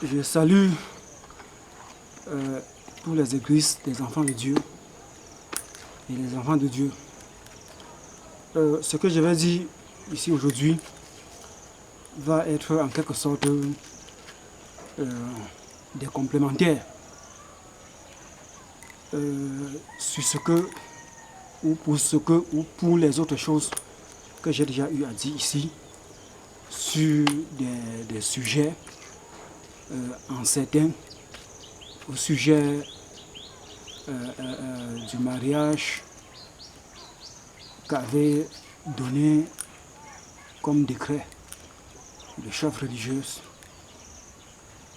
Je salue tous les églises des enfants de Dieu et les enfants de Dieu. Ce que je vais dire ici aujourd'hui va être en quelque sorte des complémentaires sur ce que ou pour les autres choses que j'ai déjà eu à dire ici sur des sujets incertains, au sujet du mariage qu'avait donné comme décret le chef religieuse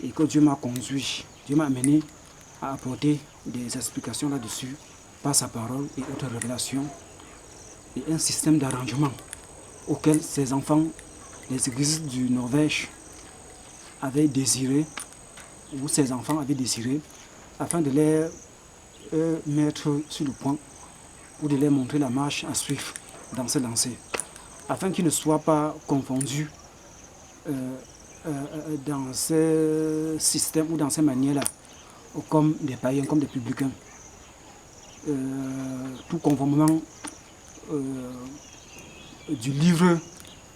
et que Dieu m'a conduit, Dieu m'a amené à apporter des explications là-dessus par sa parole et autres révélations et un système d'arrangement auquel ces enfants, les églises du Norvège avaient désiré, ou ces enfants avaient désiré, afin de les mettre sur le point ou de leur montrer la marche à suivre dans ce lancer, afin qu'ils ne soient pas confondus dans ce système ou dans ces manières-là, comme des païens, comme des publicains, tout conformément du livre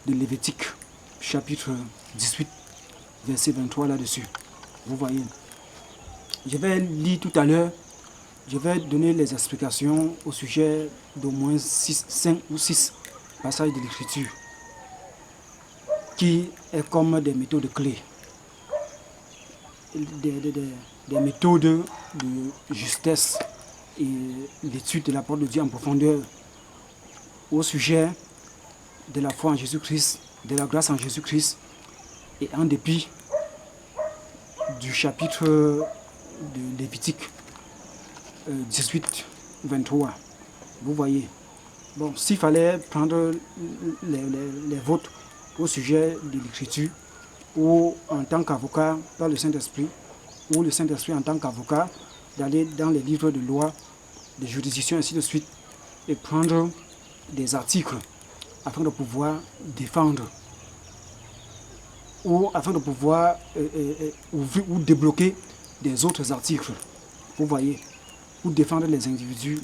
de Lévitique, chapitre 18, verset 23 là-dessus. Vous voyez. Je vais lire tout à l'heure, je vais donner les explications au sujet d'au moins 5 ou 6 passages de l'Écriture, qui est comme des méthodes clés, des méthodes de justesse et l'étude de la parole de Dieu en profondeur au sujet de la foi en Jésus-Christ, de la grâce en Jésus-Christ, et en dépit du chapitre de Lévitique 18, 23. Vous voyez. Bon, s'il fallait prendre les votes au sujet de l'Écriture, ou en tant qu'avocat par le Saint-Esprit, ou le Saint-Esprit en tant qu'avocat, d'aller dans les livres de loi, de juridiction, ainsi de suite, et prendre des articles afin de pouvoir défendre ou afin de pouvoir ou débloquer des autres articles. Vous voyez, pour défendre les individus,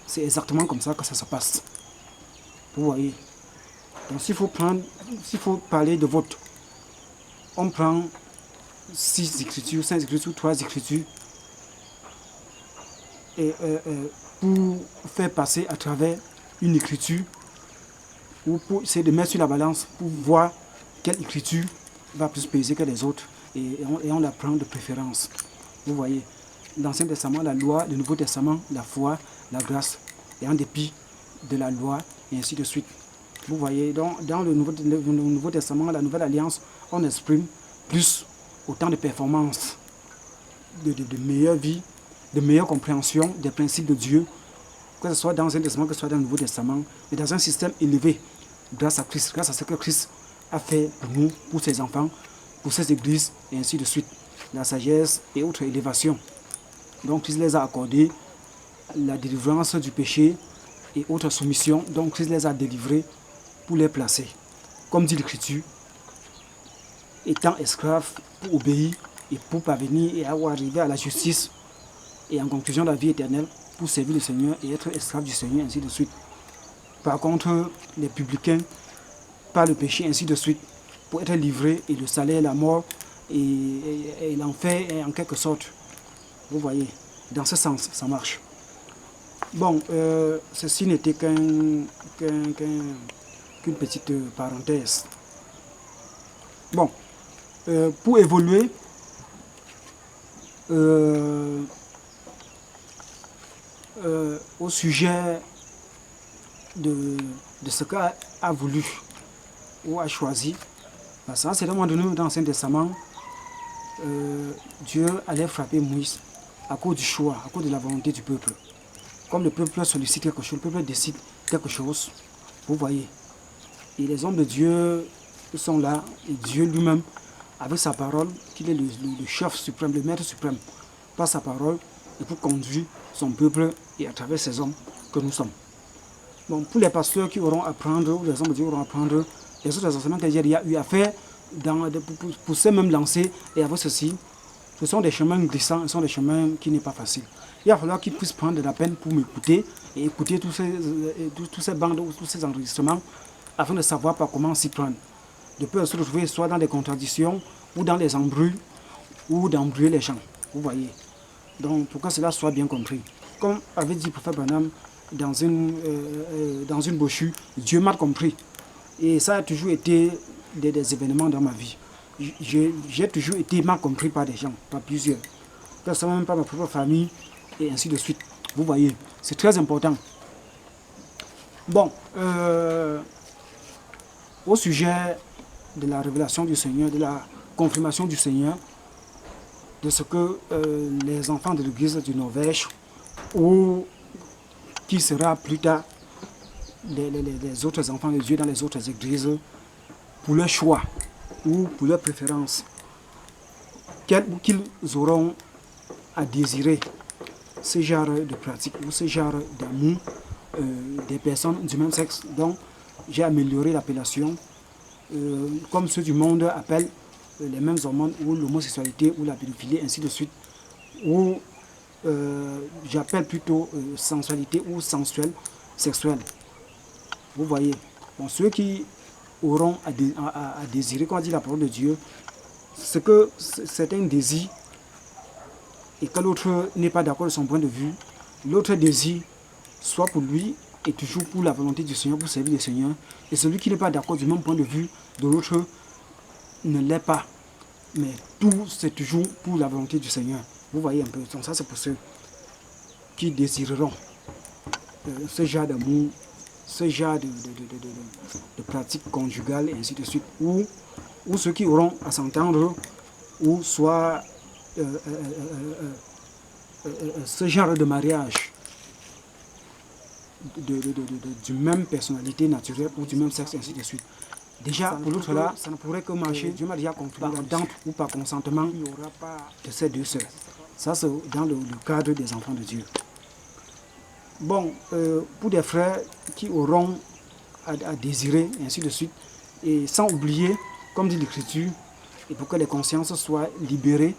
c'est exactement comme ça que ça se passe. Vous voyez. Donc s'il faut parler de vote, on prend 6 écritures, 5 écritures, 3 écritures, et pour faire passer à travers une écriture, ou pour essayer de mettre sur la balance pour voir quelle écriture va plus peser que les autres, et on la prend de préférence. Vous voyez, l'Ancien Testament, la loi, le Nouveau Testament, la foi, la grâce, et en dépit de la loi, et ainsi de suite. Vous voyez, donc, dans le Nouveau Testament, la Nouvelle Alliance, on exprime plus autant de performances, de meilleure vie, de meilleure compréhension des principes de Dieu, que ce soit dans l'Ancien Testament, que ce soit dans le Nouveau Testament, mais dans un système élevé, grâce à Christ, grâce à ce que Christ a fait pour nous, pour ses enfants, pour ses églises, et ainsi de suite. La sagesse et autres élévations. Donc Christ les a accordés, la délivrance du péché et autres soumissions, donc Christ les a délivrés pour les placer. Comme dit l'Écriture, étant esclaves pour obéir et pour parvenir et arriver à la justice et en conclusion la vie éternelle, pour servir le Seigneur et être esclave du Seigneur, ainsi de suite. Par contre, les publicains, par le péché, ainsi de suite, pour être livrés, et le salaire, la mort et l'enfer, en quelque sorte. Vous voyez, dans ce sens, ça marche. Bon, ceci n'était qu'une petite parenthèse. Bon, pour évoluer, au sujet de ce qu'a voulu ou a choisi, parce que c'est le moment donné dans l'Ancien Testament, Dieu allait frapper Moïse à cause du choix, à cause de la volonté du peuple. Comme le peuple sollicite quelque chose, le peuple décide quelque chose, vous voyez. Et les hommes de Dieu sont là, et Dieu lui-même, avec sa parole, qu'il est le chef suprême, le maître suprême, par sa parole, et pour conduire son peuple et à travers ces hommes que nous sommes. Bon, pour les pasteurs qui auront à prendre, ou les hommes de Dieu auront à prendre les autres enseignements que j'ai déjà eu à faire pour se même lancer et avoir ceci, ce sont des chemins glissants, ce sont des chemins qui n'est pas facile. Il va falloir qu'ils puissent prendre de la peine pour m'écouter et écouter tous ces bandes, tous ces enregistrements afin de savoir par comment s'y prendre. De peur de se retrouver soit dans des contradictions ou dans des embrouilles ou d'embrouiller les gens. Vous voyez. Donc pour que cela soit bien compris. Comme avait dit le prophète Branham dans une brochure, Dieu m'a compris. Et ça a toujours été des événements dans ma vie. J'ai toujours été mal compris par des gens, par plusieurs. Personnellement, par ma propre famille, et ainsi de suite. Vous voyez, c'est très important. Bon, au sujet de la révélation du Seigneur, de la confirmation du Seigneur, de ce que les enfants de l'église du Norvège, ou qui sera plus tard les autres enfants de Dieu dans les autres églises, pour leur choix ou pour leur préférence, qu'ils auront à désirer ce genre de pratique ou ce genre d'amour des personnes du même sexe. Donc, j'ai amélioré l'appellation, comme ceux du monde appellent les mêmes hormones, ou l'homosexualité, ou la pédophilie, ainsi de suite, ou j'appelle plutôt sensualité ou sensuel, sexuel. Vous voyez, bon, ceux qui auront à désirer, quand on dit la parole de Dieu, c'est que c'est un désir et que l'autre n'est pas d'accord de son point de vue, l'autre désir soit pour lui et toujours pour la volonté du Seigneur, pour servir le Seigneur, et celui qui n'est pas d'accord du même point de vue de l'autre ne l'est pas, mais tout c'est toujours pour la volonté du Seigneur. Vous voyez un peu, donc ça c'est pour ceux qui désireront ce genre d'amour, ce genre de pratique conjugale et ainsi de suite, ou ceux qui auront à s'entendre, ou soit ce genre de mariage du même personnalité naturelle ou du même sexe, ainsi de suite. Déjà, pour l'autre là, ça ne pourrait que marcher. Dieu m'a déjà confirmé par ou par consentement, il n'y aura pas de ces deux sœurs. Ça, c'est dans le cadre des enfants de Dieu. Bon, pour des frères qui auront à désirer, ainsi de suite, et sans oublier, comme dit l'Écriture, et pour que les consciences soient libérées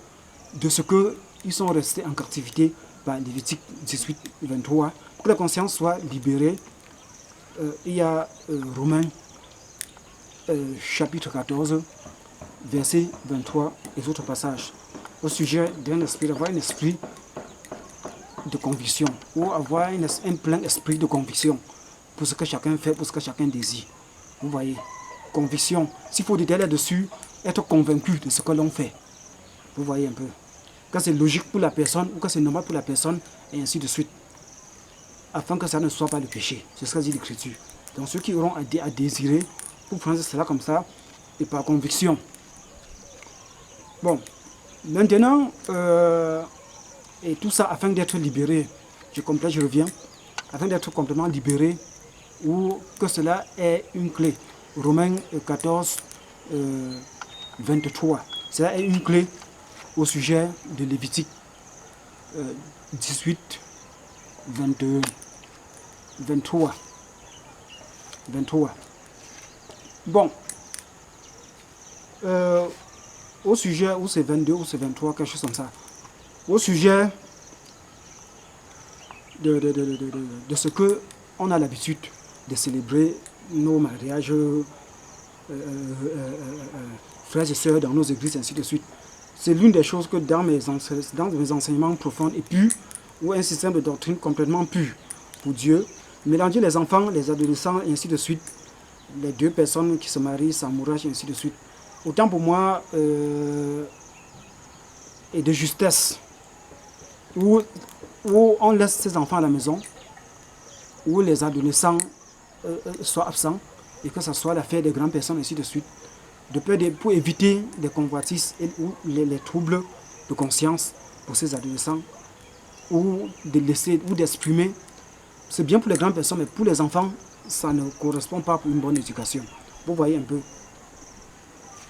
de ce qu'ils sont restés en captivité par Lévitique 18, 23, pour que les consciences soient libérées, il y a Romains chapitre 14, verset 23 et autres passages, au sujet d'un esprit, d'avoir un esprit de conviction, ou avoir un plein esprit de conviction pour ce que chacun fait, pour ce que chacun désire. Vous voyez, conviction, s'il faut détailler là-dessus, être convaincu de ce que l'on fait. Vous voyez un peu, que c'est logique pour la personne ou que c'est normal pour la personne, et ainsi de suite, afin que ça ne soit pas le péché. C'est ce que dit l'Écriture. Donc ceux qui auront à désirer, pour prendre cela comme ça, et par conviction. Bon, maintenant, et tout ça afin d'être libéré, je complète, je reviens, afin d'être complètement libéré, ou que cela est une clé. Romains 14, 23. Cela est une clé au sujet de Lévitique 18, 23. Bon, au sujet, où c'est 22, ou c'est 23, quelque chose comme ça, au sujet de ce que on a l'habitude de célébrer nos mariages, frères et sœurs dans nos églises, ainsi de suite. C'est l'une des choses que dans mes enseignements profonds et purs, ou un système de doctrine complètement pur pour Dieu, mélanger les enfants, les adolescents, et ainsi de suite, les deux personnes qui se marient, s'amouragent, et ainsi de suite. Autant pour moi, et de justesse, où on laisse ses enfants à la maison, où les adolescents soient absents, et que ce soit l'affaire des grandes personnes, ainsi de suite, pour éviter les convoitises ou les troubles de conscience pour ces adolescents, ou de laisser, ou d'exprimer. C'est bien pour les grandes personnes, mais pour les enfants, ça ne correspond pas pour une bonne éducation. Vous voyez un peu.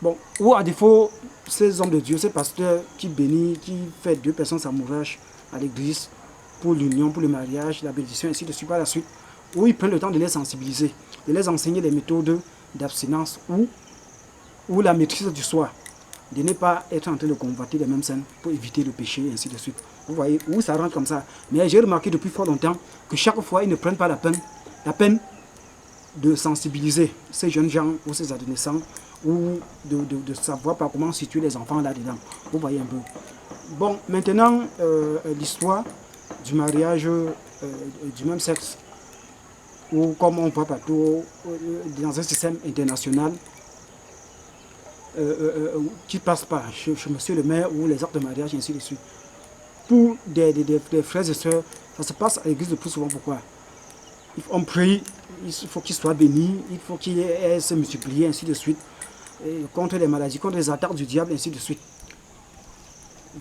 Bon, ou à défaut, ces hommes de Dieu, ces pasteurs qui bénissent, qui font deux personnes s'amouragent à l'église pour l'union, pour le mariage, la bénédiction, ainsi de suite par la suite, où ils prennent le temps de les sensibiliser, de les enseigner les méthodes d'abstinence, ou ou la maîtrise du soi, de ne pas être en train de convoiter les mêmes scènes pour éviter le péché, et ainsi de suite. Vous voyez, où ça rentre comme ça. Mais j'ai remarqué depuis fort longtemps que chaque fois, ils ne prennent pas la peine de sensibiliser ces jeunes gens ou ces adolescents, ou de savoir par comment situer les enfants là-dedans. Vous voyez un peu. Bon, maintenant, l'histoire du mariage du même sexe, ou comme on voit partout, dans un système international, qui passe par chez monsieur le maire, ou les actes de mariage, et ainsi de suite. Pour des frères et sœurs, ça se passe à l'église le plus souvent. Pourquoi? On prie, il faut qu'ils soient bénis, il faut qu'ils se multiplient, ainsi de suite, contre les maladies, contre les attaques du diable, ainsi de suite.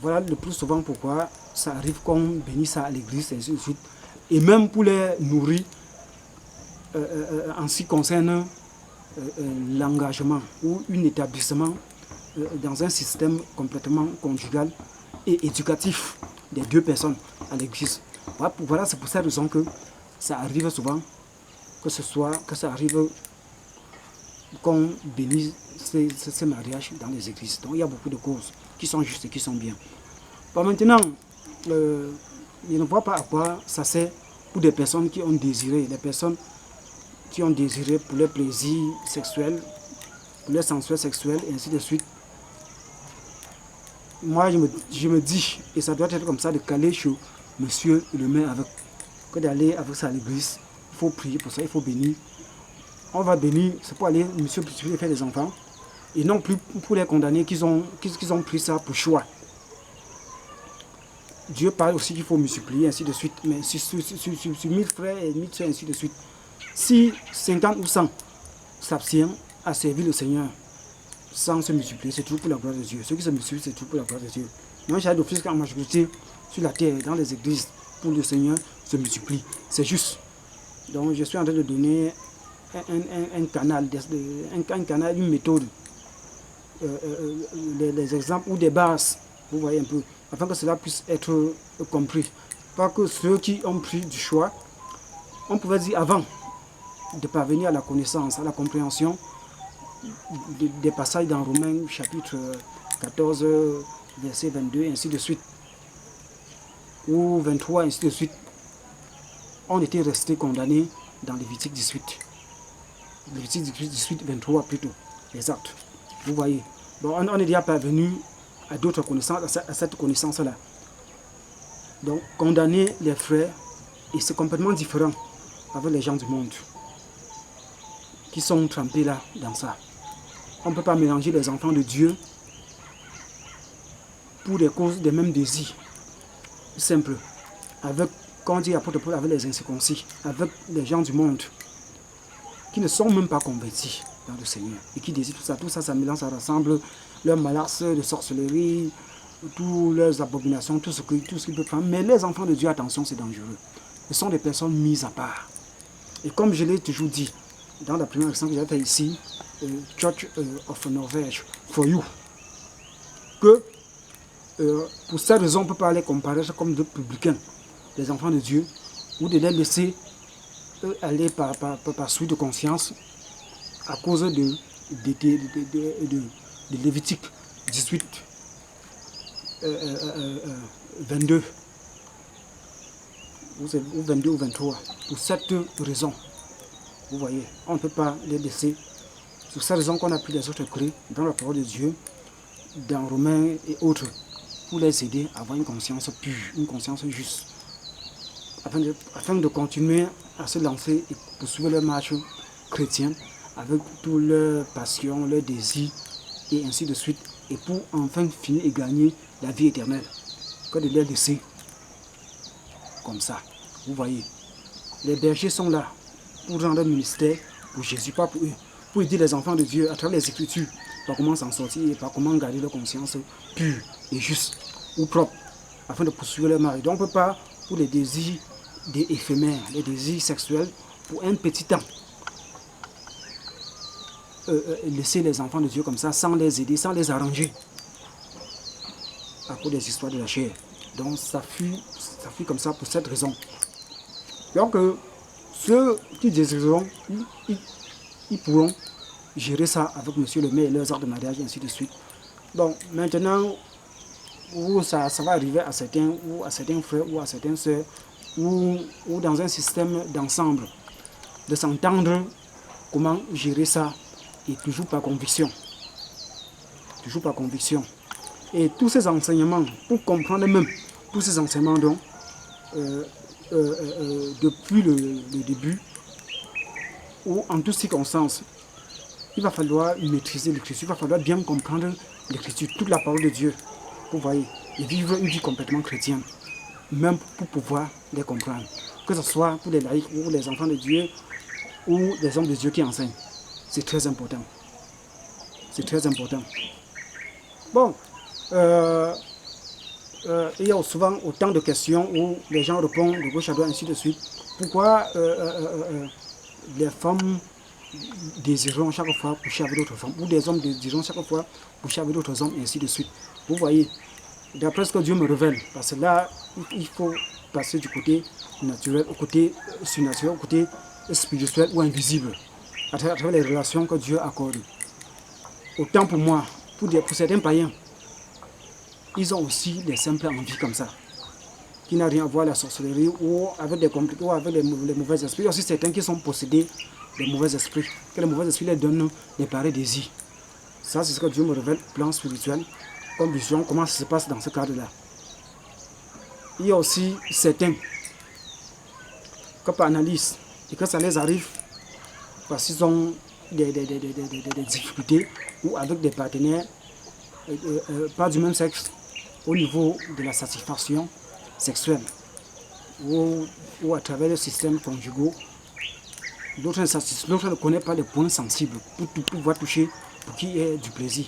Voilà le plus souvent pourquoi ça arrive qu'on bénisse ça à l'église, ainsi de suite. Et même pour les nourrir, en ce qui concerne l'engagement ou un établissement dans un système complètement conjugal et éducatif des deux personnes à l'église. Voilà, c'est pour cette raison que ça arrive souvent, que ça arrive qu'on bénisse ces mariages dans les églises. Donc il y a beaucoup de causes qui sont justes et qui sont bien. Bon, maintenant, je ne vois pas à quoi ça sert pour des personnes qui ont désiré, les personnes qui ont désiré pour leur plaisir sexuel, pour leur sensuel sexuel, et ainsi de suite. Moi, je me dis, et ça doit être comme ça, de caler chez monsieur le maire avec, que d'aller avec ça à l'église. Il faut prier pour ça, il faut bénir. On va bénir, c'est pour aller, monsieur, faire des enfants, et non plus pour les condamner qu'ils ont pris ça pour choix. Dieu parle aussi qu'il faut multiplier, ainsi de suite, mais sur 1000 frères et 1000 soeurs, ainsi de suite. Si 50 ou 100 s'abstiennent à servir le Seigneur sans se multiplier, c'est tout pour la gloire de Dieu. Ceux qui se multiplient, c'est tout pour la gloire de Dieu. Moi, j'ai d'office qu'en majorité, sur la terre, dans les églises, pour le Seigneur, se multiplie. C'est juste. Donc, je suis en train de donner un canal, une méthode, les exemples ou des bases, vous voyez un peu, afin que cela puisse être compris. Pas que ceux qui ont pris du choix, on pouvait dire avant de parvenir à la connaissance, à la compréhension des passages dans Romains chapitre 14, verset 22, ainsi de suite, ou 23, ainsi de suite, on était resté condamnés dans Lévitique 18. Lévitique 18, 23 plutôt, exact. Vous voyez. Bon, on est déjà parvenu à d'autres connaissances, à cette connaissance-là. Donc, condamner les frères, et c'est complètement différent avec les gens du monde qui sont trempés là dans ça. On ne peut pas mélanger les enfants de Dieu pour des causes des mêmes désirs simples, avec, quand on dit apôtre Paul, avec les incirconcis, avec les gens du monde qui ne sont même pas convertis dans le Seigneur et qui désirent tout ça, ça mélange, ça rassemble leurs malaces de sorcellerie, toutes leurs abominations, tout ce qu'ils peuvent faire. Mais les enfants de Dieu, attention, c'est dangereux. Ce sont des personnes mises à part. Et comme je l'ai toujours dit, dans la première leçon que j'ai faite ici, Church of Norvège, for you, que pour cette raison, on ne peut pas les comparer comme de publicains, les enfants de Dieu, ou de les laisser aller par suite de conscience à cause de Lévitique 18, 22, ou 22 ou 23. Pour cette raison, vous voyez, on ne peut pas les laisser. C'est cette raison qu'on a pris les autres clés dans la parole de Dieu, dans Romains et autres, pour les aider à avoir une conscience pure, une conscience juste, afin de continuer à se lancer et poursuivre leur marche chrétienne avec toutes leurs passions, leurs désirs, et ainsi de suite, et pour enfin finir et gagner la vie éternelle, que de les laisser comme ça. Vous voyez, les bergers sont là pour rendre le ministère pour Jésus, pas pour eux, pour aider les enfants de Dieu à travers les Écritures, par comment s'en sortir et par comment garder leur conscience pure et juste ou propre, afin de poursuivre leur mari. Donc on ne peut pas, pour les désirs éphémères, les désirs sexuels, pour un petit temps, laisser les enfants de Dieu comme ça, sans les aider, sans les arranger, à cause des histoires de la chair. Donc ça fuit comme ça pour cette raison. Donc ceux qui désireront, ils pourront gérer ça avec monsieur le maire et leurs actes de mariage, et ainsi de suite. Bon, maintenant, où ça va arriver à certains frères ou à certaines sœurs, ou dans un système d'ensemble, de s'entendre comment gérer ça, et toujours par conviction. Toujours par conviction. Et tous ces enseignements, pour comprendre même tous ces enseignements, donc, depuis le début, ou en toutes circonstances, il va falloir maîtriser l'écriture, il va falloir bien comprendre l'écriture, toute la parole de Dieu, vous voyez, et vivre une vie complètement chrétienne, même pour pouvoir les comprendre, que ce soit pour les laïcs ou les enfants de Dieu ou les hommes de Dieu qui enseignent. C'est très important. C'est très important. Bon, il y a souvent autant de questions où les gens répondent de gauche à droite, ainsi de suite. Pourquoi les femmes désireront chaque fois coucher avec d'autres femmes, ou des hommes désireront chaque fois coucher avec d'autres hommes, et ainsi de suite. Vous voyez, d'après ce que Dieu me révèle, parce que là, il faut passer du côté naturel au côté surnaturel, au côté spirituel ou invisible, à travers les relations que Dieu accorde. Autant pour moi, pour certains païens, ils ont aussi des simples envies comme ça, qui n'a rien à voir avec la sorcellerie ou avec des compliqués ou avec les mauvais esprits. Il y a aussi certains qui sont possédés des mauvais esprits, que les mauvais esprits leur donnent des pareils désirs. Ça, c'est ce que Dieu me révèle, plan spirituel, comme vision, comment ça se passe dans ce cadre-là. Il y a aussi certains que par analyse, et que ça les arrive parce qu'ils ont des difficultés ou avec des partenaires pas du même sexe au niveau de la satisfaction sexuelle ou à travers le système conjugal. D'autres ne connaissent pas les points sensibles pour pouvoir toucher pour qu'il y ait du plaisir.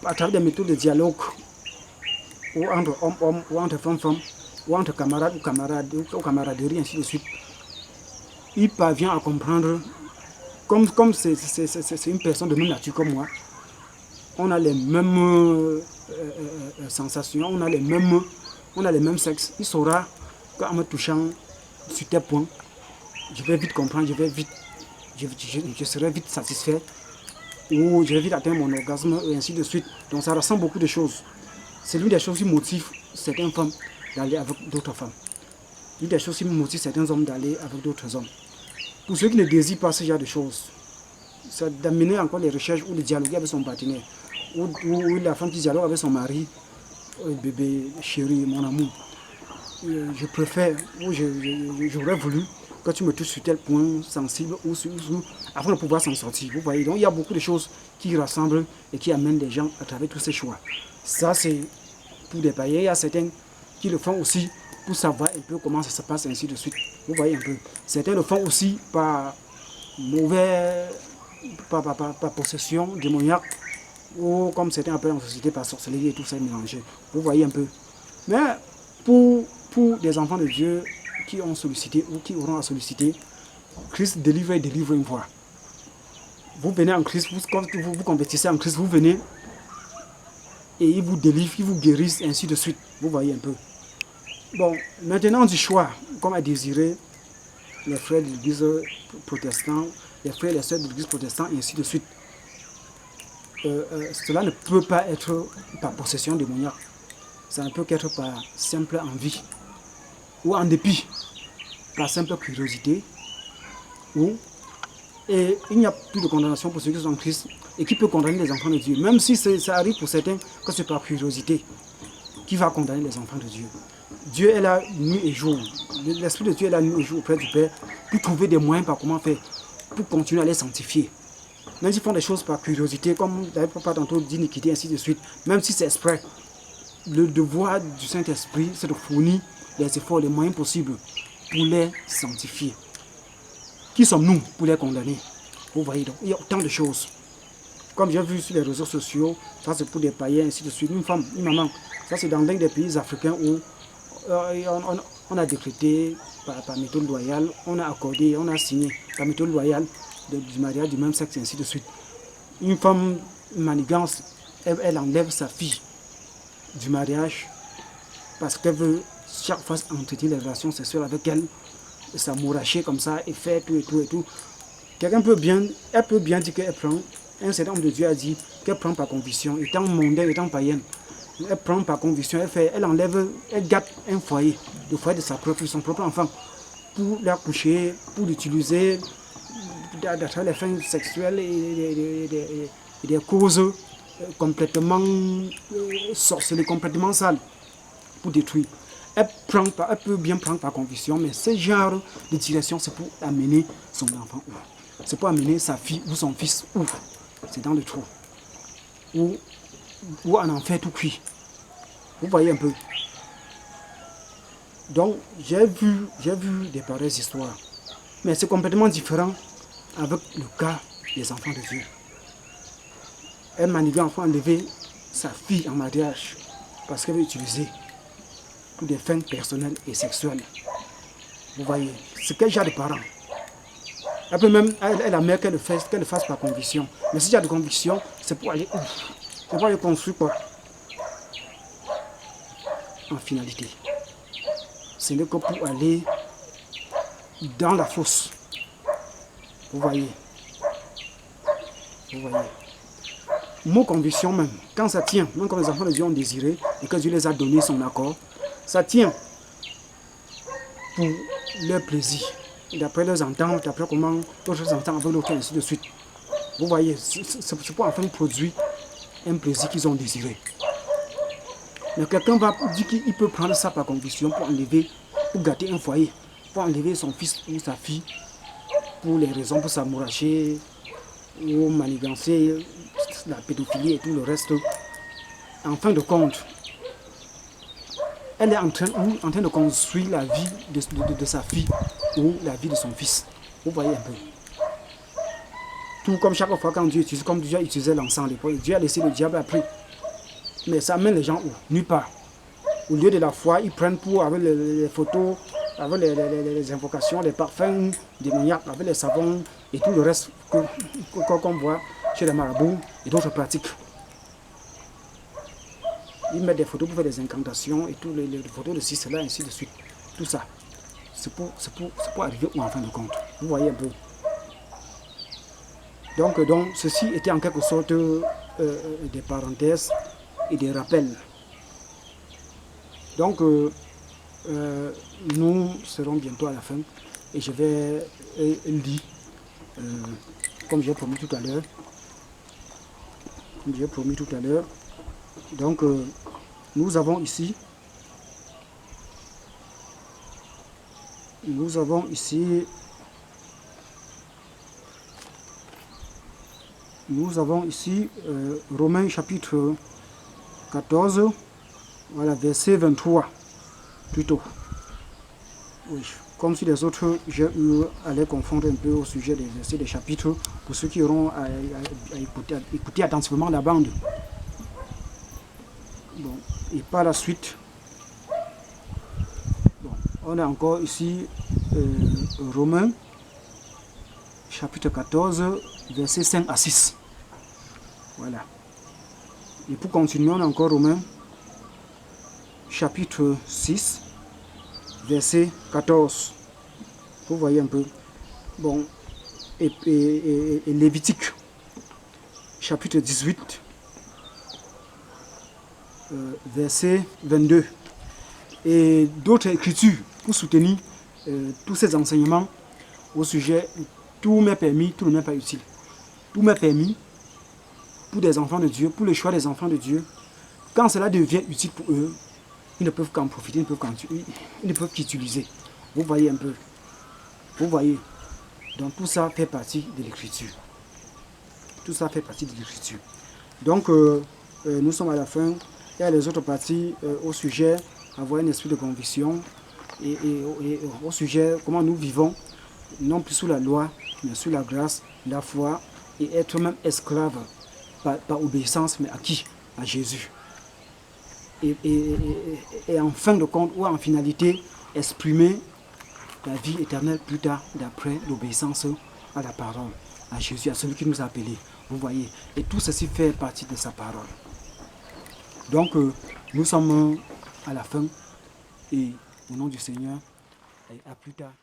À travers des méthodes de dialogue ou entre hommes-hommes ou entre femmes-femmes ou entre camarades ou camaraderie, ainsi de suite, il parvient à comprendre, comme c'est une personne de même nature comme moi, on a les mêmes sensations, on a les mêmes sexes. Il saura qu'en me touchant sur tes points, je vais vite comprendre, je serai vite satisfait, ou je vais vite atteindre mon orgasme, et ainsi de suite. Donc ça ressemble beaucoup de choses. C'est l'une des choses qui motive certaines femmes d'aller avec d'autres femmes. L'une des choses qui motive certains hommes d'aller avec d'autres hommes. Pour ceux qui ne désirent pas ce genre de choses, c'est d'amener encore les recherches ou de dialoguer avec son partenaire, ou la femme qui dialogue avec son mari, bébé, chéri, mon amour. Je préfère, ou j'aurais voulu que tu me touches sur tel point sensible ou afin de pouvoir s'en sortir. Vous voyez, donc il y a beaucoup de choses qui rassemblent et qui amènent les gens à travers tous ces choix. Ça, c'est pour des païens. Il y a certains qui le font aussi pour savoir un peu comment ça se passe, ainsi de suite. Vous voyez un peu. Certains le font aussi par par possession démoniaque, ou comme certains appellent en société par sorcellerie et tout ça mélangé. Vous voyez un peu. Mais pour des enfants de Dieu qui ont sollicité ou qui auront à solliciter, Christ délivre et délivre une fois. Vous venez en Christ, vous convertissez en Christ, vous venez et il vous délivre, il vous guérisse, ainsi de suite. Vous voyez un peu. Bon, maintenant du choix, comme a désiré les frères de l'église protestante, les frères et les sœurs de l'église protestante, et ainsi de suite. Cela ne peut pas être par possession démoniaque. Ça ne peut qu'être par simple envie, ou en dépit, par simple curiosité, et il n'y a plus de condamnation pour ceux qui sont en Christ et qui peut condamner les enfants de Dieu. Même si ça arrive pour certains que c'est par curiosité qui va condamner les enfants de Dieu. Dieu est là nuit et jour. L'Esprit de Dieu est là nuit et jour auprès du Père pour trouver des moyens par comment faire, pour continuer à les sanctifier. Même s'ils font des choses par curiosité, comme n'avait pas tantôt d'iniquité, ainsi de suite, même si c'est exprès, le devoir du Saint-Esprit, c'est de fournir les efforts, les moyens possibles pour les sanctifier. Qui sommes-nous pour les condamner? Vous voyez donc, il y a autant de choses. Comme j'ai vu sur les réseaux sociaux, ça c'est pour des païens, ainsi de suite. Une femme, une maman, ça c'est dans l'un des pays africains où on a décrété par méthode loyale, on a accordé, on a signé par méthode loyale du mariage du même sexe, ainsi de suite. Une femme manigance, elle enlève sa fille du mariage parce qu'elle veut chaque fois entretenir les relations sexuelles avec elle, s'amouracher comme ça et faire tout et tout et tout. Quelqu'un elle peut bien dire qu'elle prend, un certain nombre de Dieu a dit qu'elle prend par conviction, étant mondaine, étant païenne. Elle prend par conviction, elle gâte un foyer, le foyer de son propre enfant, pour l'accoucher, pour l'utiliser à travers les fins sexuelles et des causes complètement sorcelées, complètement sales, pour détruire. Elle peut bien prendre par conviction, mais ce genre de direction, c'est pour amener son enfant où? C'est pour amener sa fille ou son fils où? C'est dans le trou. Ou en enfer tout cuit. Vous voyez un peu. Donc, j'ai vu des pareilles histoires. Mais c'est complètement différent avec le cas des enfants de Dieu. Un manigant a enlevé sa fille en mariage parce qu'elle veut utiliser pour des fins personnelles et sexuelles. Vous voyez, c'est quel genre de parents? Elle peut même, elle la mère qu'elle le fasse par conviction. Mais si il y a de conviction, c'est pour aller où? C'est pour aller construire quoi? En finalité. Ce n'est que pour aller dans la fosse. Vous voyez. Vous voyez. Mot conviction même, quand ça tient, même quand les enfants de Dieu ont désiré et que Dieu les a donné son accord, ça tient pour leur plaisir. D'après leurs ententes, d'après comment d'autres entendent avec l'autre, ainsi de suite. Vous voyez, c'est pour enfin produire un plaisir qu'ils ont désiré. Mais quelqu'un va dire qu'il peut prendre ça par conviction pour gâter un foyer, pour enlever son fils ou sa fille, pour les raisons, pour s'amouracher, ou manigancer, la pédophilie et tout le reste. En fin de compte, elle est en train de construire la vie de sa fille ou la vie de son fils. Vous voyez un peu. Tout comme chaque fois quand Dieu utilise, comme Dieu a utilisé l'encens à l'époque, Dieu a laissé le diable après. Mais ça amène les gens où? Nulle part. Au lieu de la foi, ils prennent pour avec les photos, avec les invocations, les parfums démoniaques, avec les savons et tout le reste qu'on voit chez les marabouts et d'autres pratiques. Ils mettent des photos pour faire des incantations et toutes les photos de ci, cela, ainsi de suite. Tout ça, c'est pour arriver où en fin de compte. Vous voyez un peu. Donc ceci était en quelque sorte des parenthèses et des rappels. Donc, nous serons bientôt à la fin et je vais lire, comme j'ai promis tout à l'heure. Donc, nous avons ici Romains chapitre 14, voilà, verset 23, plutôt. Oui, comme si les autres, j'ai eu à les confondre un peu au sujet des versets des chapitres, pour ceux qui auront à écouter attentivement la bande. Bon, et par la suite, bon, on a encore ici Romains chapitre 14, versets 5 à 6. Voilà. Et pour continuer, on a encore Romains chapitre 6, verset 14. Vous voyez un peu. Bon, et Lévitique chapitre 18, verset 22. Et d'autres écritures pour soutenir tous ces enseignements au sujet. Tout m'est permis, tout ne m'est pas utile. Tout m'est permis pour des enfants de Dieu, pour le choix des enfants de Dieu. Quand cela devient utile pour eux, ils ne peuvent qu'en profiter, ils ne peuvent qu'utiliser. Vous voyez un peu. Vous voyez. Donc tout ça fait partie de l'écriture. Tout ça fait partie de l'écriture. Donc nous sommes à la fin. Il y a les autres parties au sujet, avoir un esprit de conviction et au sujet comment nous vivons, non plus sous la loi, mais sous la grâce, la foi, et être même esclave par obéissance, mais à qui? À Jésus. Et en fin de compte, ou en finalité, exprimer la vie éternelle plus tard, d'après l'obéissance à la parole, à Jésus, à celui qui nous a appelés. Vous voyez, et tout ceci fait partie de sa parole. Donc, nous sommes à la fin, et au nom du Seigneur, et à plus tard.